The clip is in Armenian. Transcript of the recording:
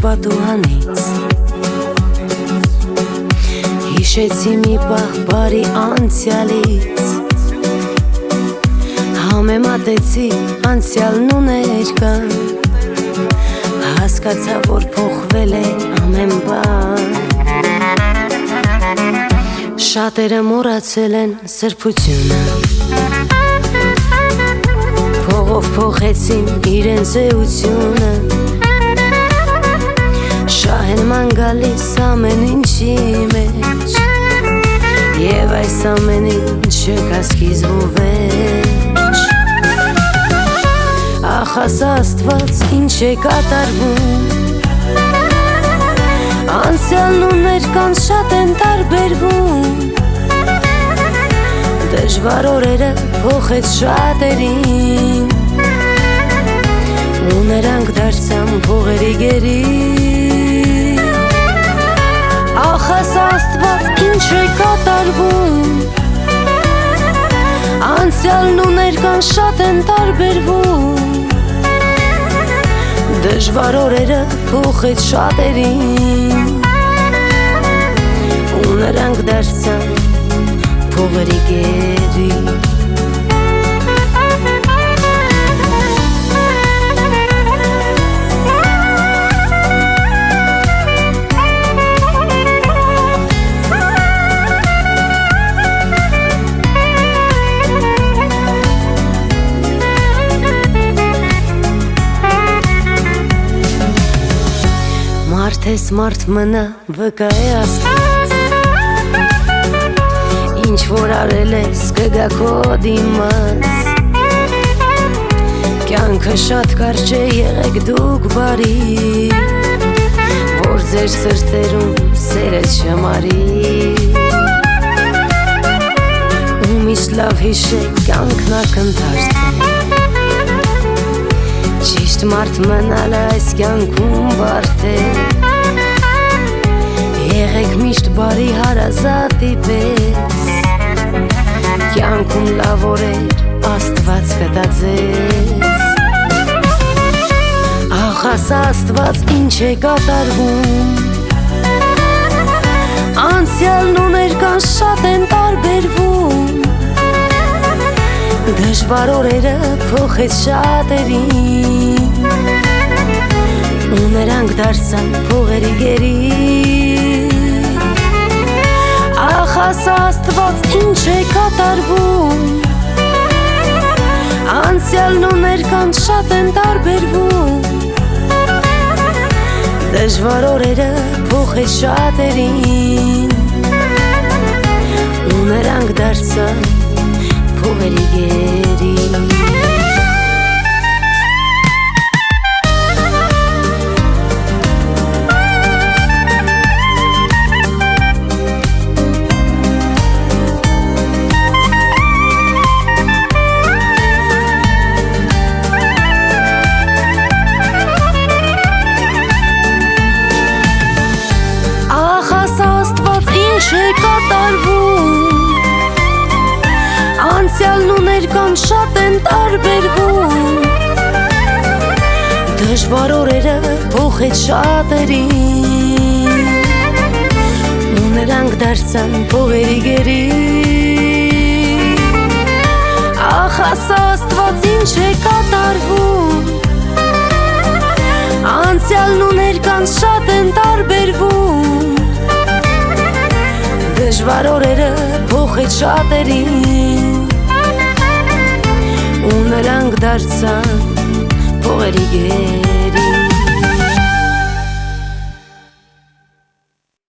պատուհանից Հիշեցի մի պահ բարի անցյալից Համեմատեցի անցյալն ու ներկան Հասկացա, որ փոխվել է ամեն բան Շատերը մոռացել են սրբությունը Փողով փոխեցին իրենց էությունը Շահերման գալիս ամեն ինչի մեջ Եվ այս ամեն ինչը կա սկիզբ ու վերջ Ախաս Աստված ինչ է կատարվում Անցյալն ու ներկան շատ են տարբերվում Դժվար օրերը փոխեց շատերին Ու նրանք դարձան փողերի գերի Ախաս Աստված ինչ է կատարվում Անցյալն ու ներկան շատ են տարբերվում Դժվար օրերը փոխեց շատերին Ու նրանք դարձան փողերի գերի Մարդ ես մարդ մնա վկա է Աստված Ինչ որ արել ես կգա քո դիմաց Կյանքը շատ կարճ է եղեք դուք բարի Որ ձեր սրտերում սերը չմարի Ու միշտ լավ հիշեք կյանքն ակնթարթ է Ճիշտ մարդ մնալ այս կյանքում բարդ է Եղեք միշտ բարի հարազատի պես Կյանքում լավ օրեր Աստված կտա ձեզ Ախաս Աստված ինչ է կատարվում Անցյալն ու ներկան շատ են տարբերվում Դժվար օրերը փոխեց շատերին Ու նրանք դարձան փողերի գերի Ախաս Աստված ինչ է կատարվում Անցյալն ու ներկան շատ են տարբերվում Դժվար օրերը փոխեց շատերին Ու նրանք դարձան փողերի գերի Անցյալն ու ներկան շատ են տարբերվում Դժվար օրերը փոխեց շատերին Ու նրանք դարձան փողերի գերի Ախաս Աստված ինչ է կատարվում Անցյալն ու ներկան շատ են տարբերվում Դժվար օրերը փոխեց շատերին Ու նրանք դարձան փողերի գերի